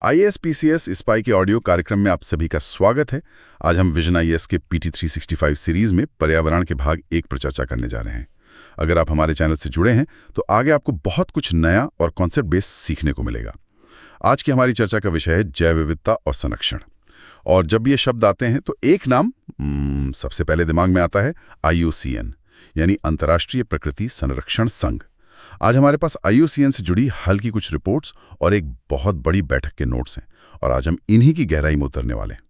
IAS PCS spy के audio कार्यक्रम में आप सभी का स्वागत है। आज हम विजन आईएएस के पीटी 365 सीरीज में पर्यावरण के भाग 1 पर चर्चा करने जा रहे हैं। अगर आप हमारे चैनल से जुड़े हैं तो आगे आपको बहुत कुछ नया और कॉन्सेप्ट बेस्ड सीखने को मिलेगा। आज की हमारी चर्चा का विषय है जैव विविधता और संरक्षण। और जब ये शब्द आते हैं तो एक नाम सबसे पहले दिमाग में आता है IUCN, यानी अंतर्राष्ट्रीय प्रकृति संरक्षण संघ। आज हमारे पास IUCN से जुड़ी हाल की कुछ रिपोर्ट्स और एक बहुत बड़ी बैठक के नोट्स हैं, और आज हम इन्हीं की गहराई में उतरने वाले हैं।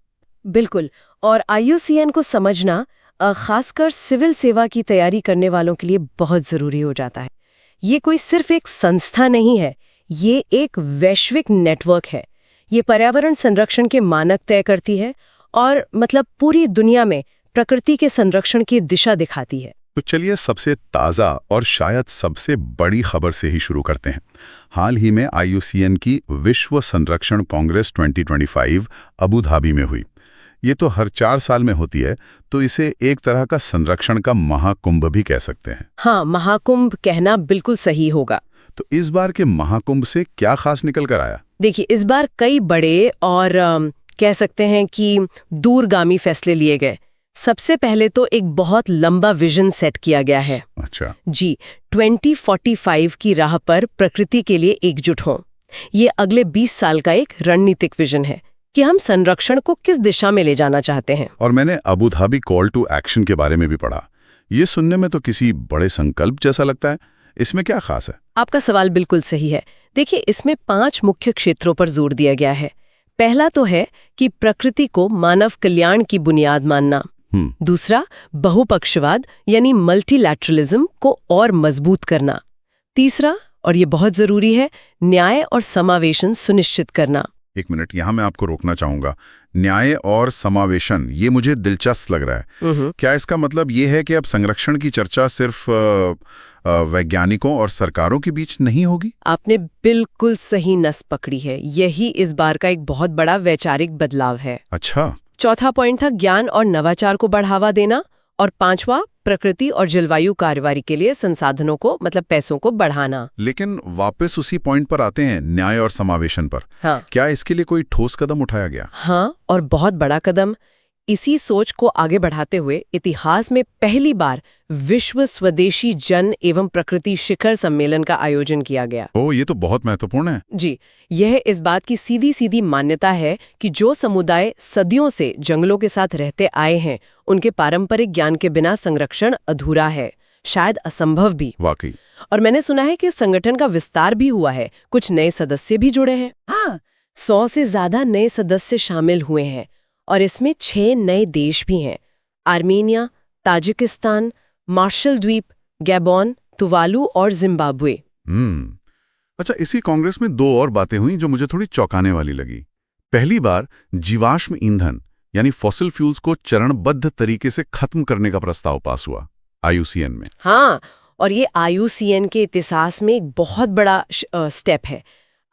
बिल्कुल। और IUCN को समझना खासकर सिविल सेवा की तैयारी करने वालों के लिए बहुत जरूरी हो जाता है। ये कोई सिर्फ एक संस्था नहीं है, ये एक वैश्विक नेटवर्क है। ये पर्यावरण संरक्षण के मानक तय करती है और पूरी दुनिया में प्रकृति के संरक्षण की दिशा दिखाती है। तो चलिए सबसे ताज़ा और शायद सबसे बड़ी खबर से ही शुरू करते हैं। हाल ही में IUCN की विश्व संरक्षण कांग्रेस 2025 अबू धाबी में हुई। ये तो हर 4 साल में होती है, तो इसे एक तरह का संरक्षण का महाकुंभ भी कह सकते हैं। हाँ, महाकुंभ कहना बिल्कुल सही होगा। तो इस बार के महाकुंभ से क्या खास निकल कर आया? देखिए, इस बार कई बड़े और कह सकते हैं कि दूरगामी फैसले लिए गए। सबसे पहले तो एक बहुत लंबा विजन सेट किया गया है। अच्छा जी, 2045 की राह पर प्रकृति के लिए एकजुट हों। ये अगले 20 साल का एक रणनीतिक विजन है कि हम संरक्षण को किस दिशा में ले जाना चाहते हैं। और मैंने Abu Dhabi call to action के बारे में भी पढ़ा। ये सुनने में तो किसी बड़े संकल्प जैसा लगता है। इसमें क्या खास है? आपका सवाल बिल्कुल सही है। देखिए, इसमें 5 मुख्य क्षेत्रों पर जोर दिया गया है। पहला तो है कि प्रकृति को मानव कल्याण की बुनियाद मानना। दूसरा, बहुपक्षवाद यानी मल्टीलैटरलिज्म को और मजबूत करना। तीसरा, और ये बहुत जरूरी है, न्याय और समावेशन सुनिश्चित करना। एक मिनट, यहाँ मैं आपको रोकना चाहूंगा। न्याय और समावेशन, ये मुझे दिलचस्प लग रहा है। क्या इसका मतलब ये है कि अब संरक्षण की चर्चा सिर्फ वैज्ञानिकों और सरकारों के बीच नहीं होगी? आपने बिल्कुल सही नस पकड़ी है। यही इस बार का एक बहुत बड़ा वैचारिक बदलाव है। अच्छा। चौथा पॉइंट था ज्ञान और नवाचार को बढ़ावा देना, और 5वां प्रकृति और जलवायु कार्यवाही के लिए संसाधनों को पैसों को बढ़ाना। लेकिन वापस उसी पॉइंट पर आते हैं, न्याय और समावेशन पर। हाँ। क्या इसके लिए कोई ठोस कदम उठाया गया? हाँ, और बहुत बड़ा कदम। इसी सोच को आगे बढ़ाते हुए इतिहास में पहली बार विश्व स्वदेशी जन एवं प्रकृति शिखर सम्मेलन का आयोजन किया गया। ओह, ये तो बहुत महत्वपूर्ण है। जी, यह इस बात की सीधी सीधी मान्यता है कि जो समुदाय सदियों से जंगलों के साथ रहते आए हैं, उनके पारंपरिक ज्ञान के बिना संरक्षण अधूरा है, शायद असंभव भी। वाकई। और मैंने सुना है कि संगठन का विस्तार भी हुआ है, कुछ नए सदस्य भी जुड़े हैं। हाँ, 100 से ज्यादा नए सदस्य शामिल हुए हैं, और इसमें 6 नए देश भी हैं: आर्मेनिया, ताजिकिस्तान, मार्शल द्वीप, गैबोन, तुवालू और जिम्बाब्वे। अच्छा, इसी कांग्रेस में 2 और बातें हुई जो मुझे थोड़ी चौंकाने वाली लगी। पहली बार जीवाश्म ईंधन यानी फॉसिल फ्यूल्स को चरणबद्ध तरीके से खत्म करने का प्रस्ताव पास हुआ IUCN में। हाँ, और ये IUCN के इतिहास में एक बहुत बड़ा स्टेप है।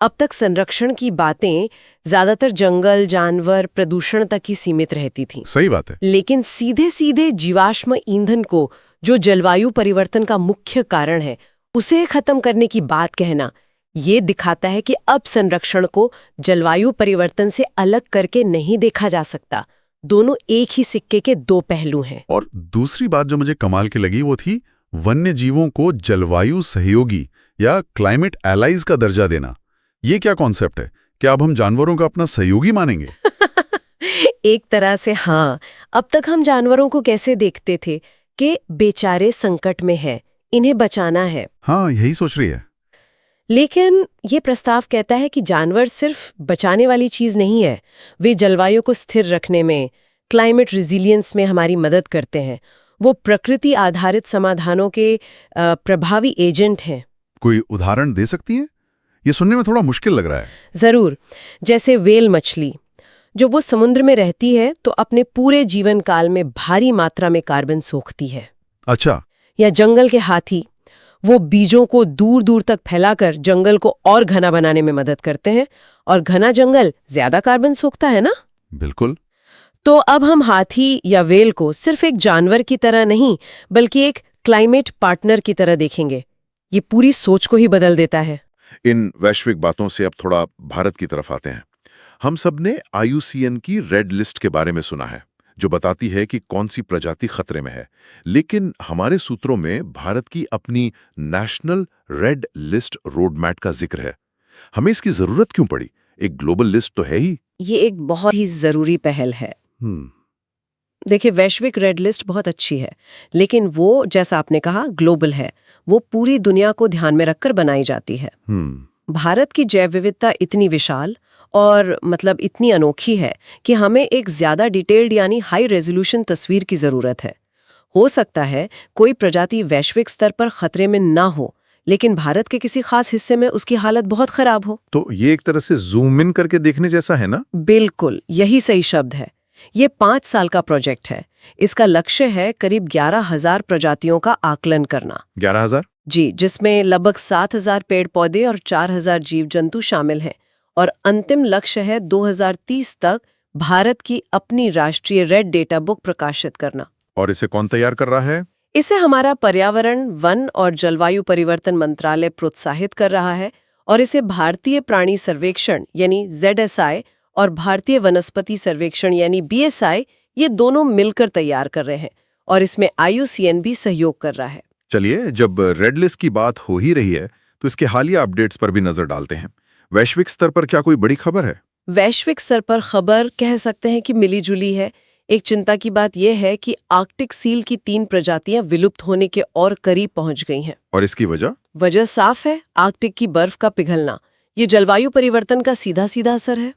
अब तक संरक्षण की बातें ज्यादातर जंगल, जानवर, प्रदूषण तक ही सीमित रहती थीं। सही बात है। लेकिन सीधे सीधे जीवाश्म ईंधन को, जो जलवायु परिवर्तन का मुख्य कारण है, उसे खत्म करने की बात कहना, ये दिखाता है कि अब संरक्षण को जलवायु परिवर्तन से अलग करके नहीं देखा जा सकता। दोनों एक ही सिक्के के 2 पहलू हैं। और दूसरी बात जो मुझे कमाल की लगी वो थी वन्य जीवों को जलवायु सहयोगी या क्लाइमेट एलाइज का दर्जा देना। ये क्या कॉन्सेप्ट है? क्या अब हम जानवरों का अपना सहयोगी मानेंगे? एक तरह से हाँ। अब तक हम जानवरों को कैसे देखते थे कि बेचारे संकट में हैं, इन्हें बचाना है। हाँ, यही सोच रही है। लेकिन ये प्रस्ताव कहता है कि जानवर सिर्फ बचाने वाली चीज नहीं है, वे जलवायु को स्थिर रखने में, क्लाइमेट रिजिलियंस में हमारी मदद करते हैं। वो प्रकृति आधारित समाधानों के प्रभावी एजेंट हैं। कोई उदाहरण दे सकती हैं? ये सुनने में थोड़ा मुश्किल लग रहा है। जरूर। जैसे व्हेल मछली, जो वो समुद्र में रहती है तो अपने पूरे जीवन काल में भारी मात्रा में कार्बन सोखती है। अच्छा। या जंगल के हाथी, वो बीजों को दूर दूर तक फैलाकर जंगल को और घना बनाने में मदद करते हैं, और घना जंगल ज्यादा कार्बन सोखता है ना। बिल्कुल। तो अब हम हाथी या व्हेल को सिर्फ एक जानवर की तरह नहीं, बल्कि एक क्लाइमेट पार्टनर की तरह देखेंगे। ये पूरी सोच को ही बदल देता है। इन वैश्विक बातों से अब थोड़ा भारत की तरफ आते हैं। हम सब ने IUCN की रेड लिस्ट के बारे में सुना है, जो बताती है कि कौन सी प्रजाति खतरे में है। लेकिन हमारे सूत्रों में भारत की अपनी नेशनल रेड लिस्ट रोडमैप का जिक्र है। हमें इसकी जरूरत क्यों पड़ी? एक ग्लोबल लिस्ट तो है ही। ये एक बहुत ही जरूरी पहल है। हम्म देखिए, वैश्विक रेड लिस्ट बहुत अच्छी है, लेकिन वो, जैसा आपने कहा, ग्लोबल है। वो पूरी दुनिया को ध्यान में रखकर बनाई जाती है। भारत की जैव विविधता इतनी विशाल और इतनी अनोखी है कि हमें एक ज्यादा डिटेल्ड यानी हाई रेजोल्यूशन तस्वीर की जरूरत है। हो सकता है कोई प्रजाति वैश्विक स्तर पर खतरे में ना हो, लेकिन भारत के किसी खास हिस्से में उसकी हालत बहुत खराब हो। तो ये एक तरह से जूम इन करके देखने जैसा है ना? बिल्कुल, यही सही शब्द है। ये 5 साल का प्रोजेक्ट है। इसका लक्ष्य है करीब 11,000 प्रजातियों का आकलन करना। 11,000? जी, जिसमें लगभग 7,000 पेड़ पौधे और 4,000 जीव जंतु शामिल हैं। और अंतिम लक्ष्य है 2030 तक भारत की अपनी राष्ट्रीय रेड डेटा बुक प्रकाशित करना। और इसे कौन तैयार कर रहा है? इसे हमारा पर्यावरण, वन और जलवायु परिवर्तन मंत्रालय प्रोत्साहित कर रहा है, और इसे भारतीय प्राणी सर्वेक्षण यानी ZSI और भारतीय वनस्पति सर्वेक्षण यानी BSI, ये दोनों मिलकर तैयार कर रहे हैं, और इसमें IUCN भी सहयोग कर रहा है। चलिए, जब रेड लिस्ट की बात हो ही रही है तो इसके हालिया अपडेट्स पर भी नजर डालते हैं। वैश्विक स्तर पर क्या कोई बड़ी खबर है? वैश्विक स्तर पर खबर कह सकते हैं कि मिली जुली है। एक चिंता की बात यह है कि आर्कटिक सील की 3 प्रजातियां विलुप्त होने के और करीब पहुंच गई हैं। और इसकी वजह? वजह साफ है, आर्कटिक की बर्फ का पिघलना। ये जलवायु परिवर्तन का सीधा सीधा असर है।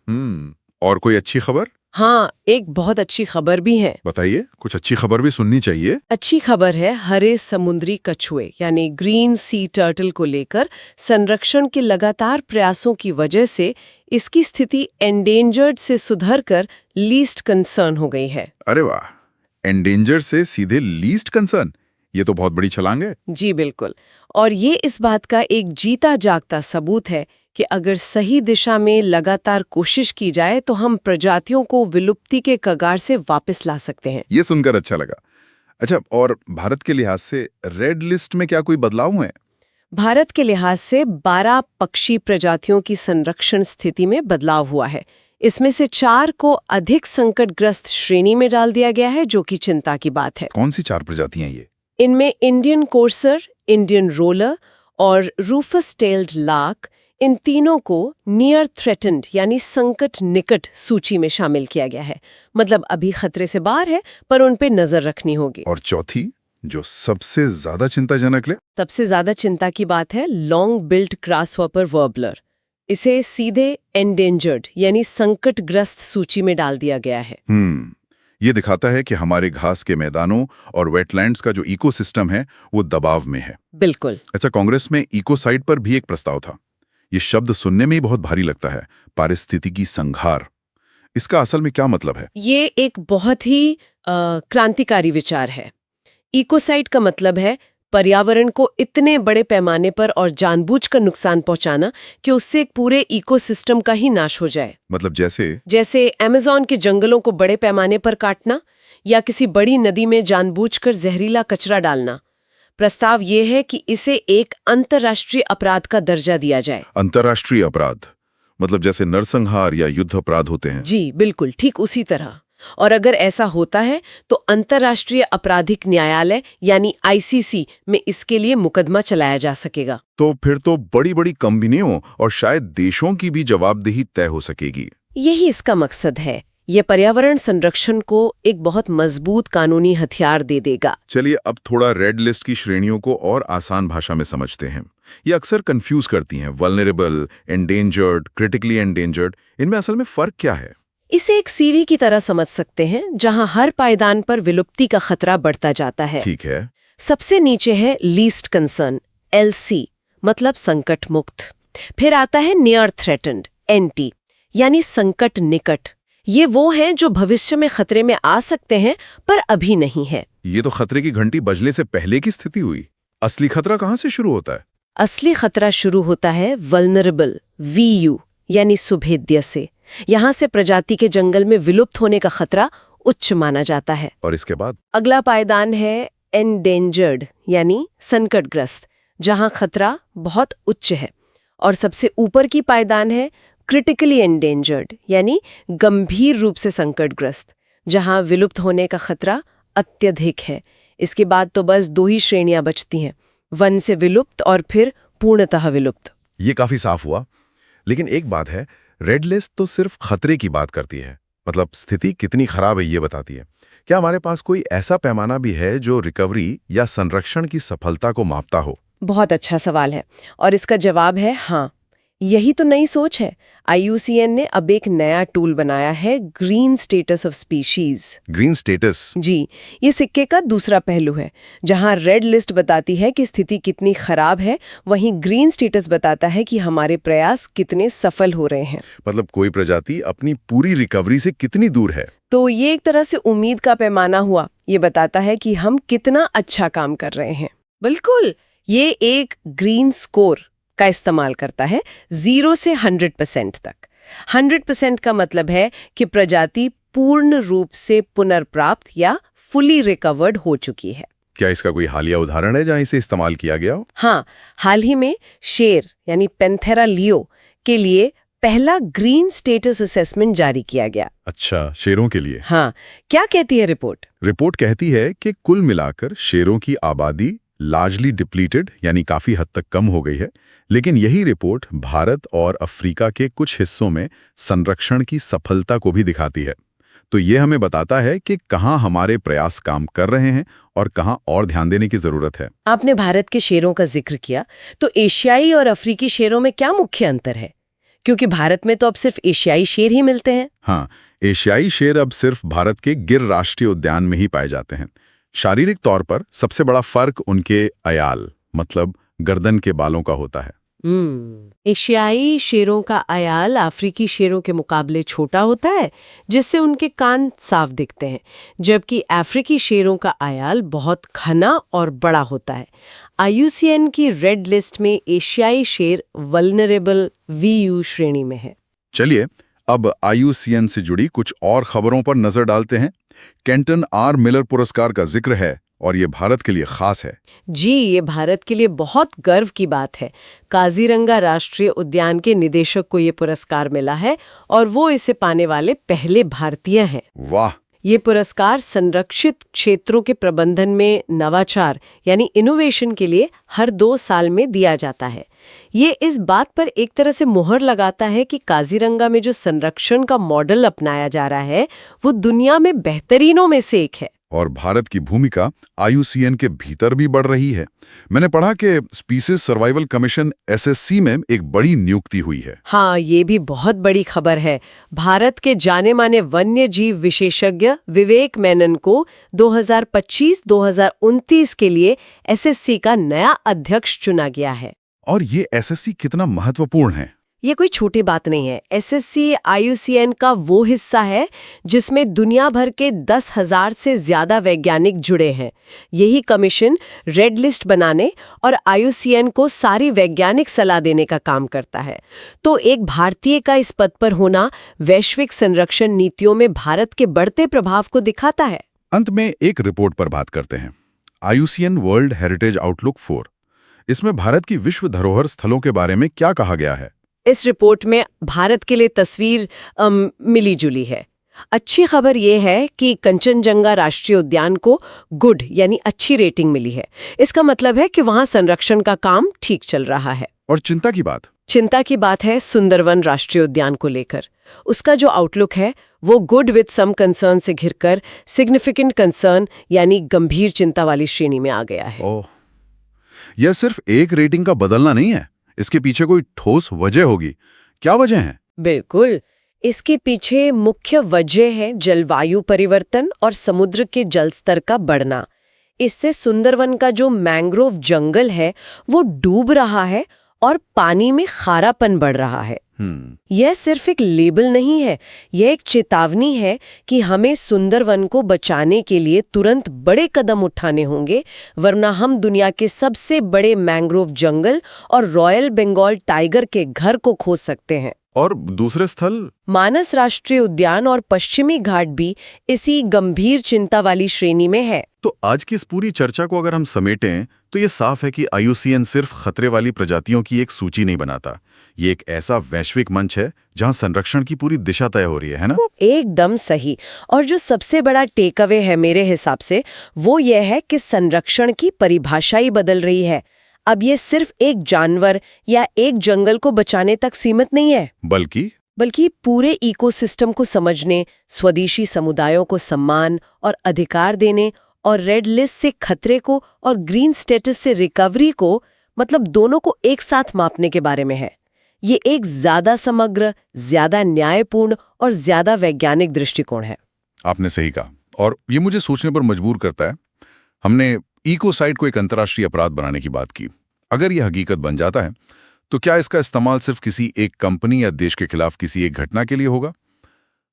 और कोई अच्छी खबर? हाँ, एक बहुत अच्छी खबर भी है। बताइए, कुछ अच्छी खबर भी सुननी चाहिए। अच्छी खबर है हरे समुद्री कछुए यानी ग्रीन सी टर्टल को लेकर संरक्षण के लगातार प्रयासों की वजह से इसकी स्थिति एंडेंजर्ड से सुधरकर लीस्ट कंसर्न हो गई है। अरे वाह, एंडेंजर से सीधे लीस्ट कंसर्न, ये तो बहुत बड़ी छलांग है। जी बिल्कुल, और ये इस बात का एक जीता जागता सबूत है कि अगर सही दिशा में लगातार कोशिश की जाए तो हम प्रजातियों को विलुप्ति के कगार से वापस ला सकते हैं। ये सुनकर अच्छा लगा। अच्छा, और भारत के लिहाज से रेड लिस्ट में क्या कोई बदलाव हुए? भारत के लिहाज से 12 पक्षी प्रजातियों की संरक्षण स्थिति में बदलाव हुआ है। इसमें से 4 को अधिक संकटग्रस्त श्रेणी में डाल दिया गया है, जो कि चिंता की बात है। कौन सी 4 प्रजातियां ये? इनमें इंडियन कोर्सर, इंडियन रोलर और रूफस टेल्ड लार्क, इन तीनों को नियर थ्रेटन्ड यानी संकट निकट सूची में शामिल किया गया है। अभी खतरे से बाहर है, पर उन पे नजर रखनी होगी। और चौथी, जो सबसे ज्यादा चिंताजनक है? सबसे ज्यादा चिंता की बात है लॉन्ग बिल्ड ग्रासहॉपर वर्बलर। इसे सीधे एंडेंजर्ड यानी संकटग्रस्त सूची में डाल दिया गया है। ये दिखाता है कि हमारे घास के मैदानों और वेटलैंड्स का जो इकोसिस्टम है वो दबाव में है। बिल्कुल। अच्छा, कांग्रेस में इकोसाइड पर भी एक प्रस्ताव था। ये शब्द सुनने में ही बहुत भारी लगता है, पारिस्थितिकी संहार। इसका असल में क्या मतलब है? ये एक बहुत ही क्रांतिकारी विचार है। इकोसाइड का मतलब है पर्यावरण को इतने बड़े पैमाने पर और जानबूझकर नुकसान पहुंचाना कि उससे एक पूरे इकोसिस्टम का ही नाश हो जाए। जैसे अमेज़न के जंगलों को बड़े पैमाने पर काटना या किसी बड़ी नदी में जानबूझकर जहरीला कचरा डालना। प्रस्ताव ये है कि इसे एक अंतर्राष्ट्रीय अपराध का दर्जा दिया जाए। अंतर्राष्ट्रीय अपराध मतलब जैसे नरसंहार या युद्ध अपराध होते हैं? जी बिल्कुल, ठीक उसी तरह। और अगर ऐसा होता है तो अंतर्राष्ट्रीय आपराधिक न्यायालय यानी ICC में इसके लिए मुकदमा चलाया जा सकेगा। तो फिर तो बड़ी-बड़ी कंपनियों और शायद देशों की भी जवाबदेही तय हो सकेगी। यही इसका मकसद है। ये पर्यावरण संरक्षण को एक बहुत मजबूत कानूनी हथियार दे देगा। चलिए, अब थोड़ा रेड लिस्ट की श्रेणियों को और आसान भाषा में समझते हैं। ये अक्सर कंफ्यूज करती हैं। वल्नरेबल, एंडेंजर्ड, क्रिटिकली एंडेंजर्ड, इनमें असल में फर्क क्या है? इसे एक सीढ़ी की तरह समझ सकते हैं, जहां हर पायदान पर विलुप्ति का खतरा बढ़ता जाता है। ठीक है। सबसे नीचे है लीस्ट कंसर्न, LC, मतलब संकट मुक्त। फिर आता है नियर थ्रेटन्ड, NT, यानी संकट निकट। ये वो हैं जो भविष्य में खतरे में आ सकते हैं पर अभी नहीं है। ये तो खतरे की घंटी बजने से पहले की स्थिति हुई। असली खतरा कहाँ से शुरू होता है? असली खतरा शुरू होता है वल्नरेबल, VU, यानी सुभेद्य से। यहाँ से प्रजाति के जंगल में विलुप्त होने का खतरा उच्च माना जाता है। और इसके बाद अगला पायदान है एंडेंजर्ड, यानी संकटग्रस्त, जहाँ खतरा बहुत उच्च है। और सबसे ऊपर की पायदान है क्रिटिकली एंडेंजर्ड यानी गंभीर रूप से संकटग्रस्त, जहां विलुप्त होने का खतरा अत्यधिक है। इसके बाद तो बस 2 ही श्रेणियां बचती हैं, वन से विलुप्त और फिर पूर्णतः विलुप्त। ये काफी साफ हुआ। लेकिन एक बात है, रेड लिस्ट तो सिर्फ खतरे की बात करती है, मतलब स्थिति कितनी खराब है ये बताती है। क्या हमारे पास कोई ऐसा पैमाना भी है जो रिकवरी या संरक्षण की सफलता को मापता हो? बहुत अच्छा सवाल है और इसका जवाब है हाँ। यही तो नई सोच है। IUCN ने अब एक नया टूल बनाया है, green status of species. Green status? जी, ये सिक्के का दूसरा पहलू है। जहां रेड लिस्ट बताती है कि स्थिति कितनी खराब है, वहीं ग्रीन स्टेटस बताता है कि हमारे प्रयास कितने सफल हो रहे हैं। मतलब कोई प्रजाति अपनी पूरी रिकवरी से कितनी दूर है। तो ये एक तरह से उम्मीद का पैमाना हुआ। ये बताता है कि हम कितना अच्छा काम कर रहे हैं। बिल्कुल, ये एक ग्रीन स्कोर का इस्तेमाल करता है 0 से 100% तक। 100% का मतलब है कि प्रजाति पूर्ण रूप से पुनर्प्राप्त या फुली रिकवर्ड हो चुकी है। क्या इसका कोई हालिया उदाहरण है जहां इसे इस्तेमाल किया गया हो? हाँ, हाल ही में शेर यानी पैंथेरा लियो के लिए पहला ग्रीन स्टेटस असेसमेंट जारी किया गया। अच्छा, शेरों के लिए? हाँ, क्या कहती है रिपोर्ट? रिपोर्ट कहती है कि कुल मिलाकर शेरों की आबादी लार्जली डिप्लीटेड यानी काफी हद तक कम हो गई है। लेकिन यही रिपोर्ट भारत और अफ्रीका के कुछ हिस्सों में संरक्षण की सफलता को भी दिखाती है। तो ये हमें बताता है कि कहाँ हमारे प्रयास काम कर रहे हैं और कहाँ और ध्यान देने की जरूरत है। आपने भारत के शेरों का जिक्र किया, तो एशियाई और अफ्रीकी शेरों में क्या मुख्य अंतर है? क्योंकि भारत में तो अब सिर्फ एशियाई शेर ही मिलते हैं। हाँ, एशियाई शेर अब सिर्फ भारत के गिर राष्ट्रीय उद्यान में ही पाए जाते हैं। शारीरिक तौर पर सबसे बड़ा फर्क उनके अयाल मतलब गर्दन के बालों का होता है। एशियाई शेरों का अयाल अफ्रीकी शेरों के मुकाबले छोटा होता है, जिससे उनके कान साफ दिखते हैं, जबकि अफ्रीकी शेरों का अयाल बहुत घना और बड़ा होता है। IUCN की रेड लिस्ट में एशियाई शेर वल्नरेबल VU श्रेणी में है। चलिए अब IUCN से जुड़ी कुछ और खबरों पर नजर डालते हैं। केंटन R. मिलर पुरस्कार का जिक्र है और ये भारत के लिए खास है। जी, ये भारत के लिए बहुत गर्व की बात है। काजीरंगा राष्ट्रीय उद्यान के निदेशक को ये पुरस्कार मिला है और वो इसे पाने वाले पहले भारतीय हैं। वाह! ये पुरस्कार संरक्षित क्षेत्रों के प्रबंधन में नवाचार यानी इनोवेशन के लिए हर 2 साल में दिया जाता है। ये इस बात पर एक तरह से मोहर लगाता है कि काजीरंगा में जो संरक्षण का मॉडल अपनाया जा रहा है वो दुनिया में बेहतरीनों में से एक है। और भारत की भूमिका IUCN के भीतर भी बढ़ रही है। मैंने पढ़ा कि स्पीसीज सर्वाइवल कमीशन SSC में एक बड़ी नियुक्ति हुई है। हाँ, ये भी बहुत बड़ी खबर है। भारत के जाने माने वन्य जीव विशेषज्ञ विवेक मेनन को 2025-2029 के लिए SSC का नया अध्यक्ष चुना गया है। और ये SSC कितना महत्वपूर्ण है? ये कोई छोटी बात नहीं है। SSC IUCN का वो हिस्सा है जिसमें दुनिया भर के 10,000 से ज्यादा वैज्ञानिक जुड़े हैं। यही कमीशन रेड लिस्ट बनाने और IUCN को सारी वैज्ञानिक सलाह देने का काम करता है। तो एक भारतीय का इस पद पर होना वैश्विक संरक्षण नीतियों में भारत के बढ़ते प्रभाव को दिखाता है। अंत में एक रिपोर्ट पर बात करते हैं, IUCN वर्ल्ड हेरिटेज आउटलुक 4। इसमें भारत की विश्व धरोहर स्थलों के बारे में क्या कहा गया है? इस रिपोर्ट में भारत के लिए तस्वीर मिली जुली है। अच्छी खबर यह है कि कंचनजंगा राष्ट्रीय उद्यान को गुड यानी अच्छी रेटिंग मिली है। इसका मतलब है कि वहां संरक्षण का काम ठीक चल रहा है। और चिंता की बात? चिंता की बात है सुंदरवन राष्ट्रीय उद्यान को लेकर। उसका जो आउटलुक है वो गुड विद सम कंसर्न से घिरकर सिग्निफिकेंट कंसर्न यानी गंभीर चिंता वाली श्रेणी में आ गया है। ओह, यह सिर्फ एक रेटिंग का बदलना नहीं है, इसके पीछे कोई ठोस वजह होगी। क्या वजह है? बिल्कुल, इसके पीछे मुख्य वजह है जलवायु परिवर्तन और समुद्र के जल स्तर का बढ़ना। इससे सुंदरवन का जो मैंग्रोव जंगल है वो डूब रहा है और पानी में खारापन बढ़ रहा है। यह सिर्फ एक लेबल नहीं है, यह एक चेतावनी है कि हमें सुंदरवन को बचाने के लिए तुरंत बड़े कदम उठाने होंगे, वरना हम दुनिया के सबसे बड़े मैंग्रोव जंगल और रॉयल बंगाल टाइगर के घर को खो सकते हैं। और दूसरे स्थल? मानस राष्ट्रीय उद्यान और पश्चिमी घाट भी इसी गंभीर चिंता वाली श्रेणी में है। तो आज की इस पूरी चर्चा को अगर हम समेटें तो ये साफ है कि IUCN सिर्फ खतरे वाली प्रजातियों की एक सूची नहीं बनाता, ये एक ऐसा वैश्विक मंच है जहां संरक्षण की पूरी दिशा तय हो रही है ना? एकदम सही। और जो सबसे बड़ा टेक अवे है मेरे हिसाब से वो ये है कि संरक्षण की परिभाषा ही बदल रही है। अब ये सिर्फ एक जानवर या एक जंगल को बचाने तक सीमित नहीं है, बल्कि पूरे इकोसिस्टम को समझने, स्वदेशी समुदायों को सम्मान और अधिकार देने और रेड लिस्ट से खतरे को और ग्रीन स्टेटस से रिकवरी को, मतलब दोनों को एक साथ मापने के बारे में है। ये एक ज्यादा समग्र, ज्यादा न्यायपूर्ण और ज्यादा वैज्ञानिक दृष्टिकोण है। आपने सही कहा और ये मुझे सोचने पर मजबूर करता है। हमने इकोसाइड को एक अंतर्राष्ट्रीय अपराध बनाने की बात की। अगर यह हकीकत बन जाता है तो क्या इसका इस्तेमाल सिर्फ किसी एक कंपनी या देश के खिलाफ किसी एक घटना के लिए होगा,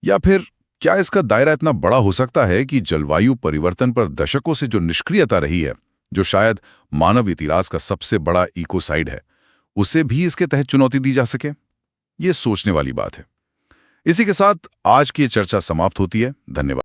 या फिर क्या इसका दायरा इतना बड़ा हो सकता है कि जलवायु परिवर्तन पर दशकों से जो निष्क्रियता रही है, जो शायद मानव इतिहास का सबसे बड़ा इकोसाइड है, उसे भी इसके तहत चुनौती दी जा सके? ये सोचने वाली बात है। इसी के साथ आज की ये चर्चा समाप्त होती है। धन्यवाद।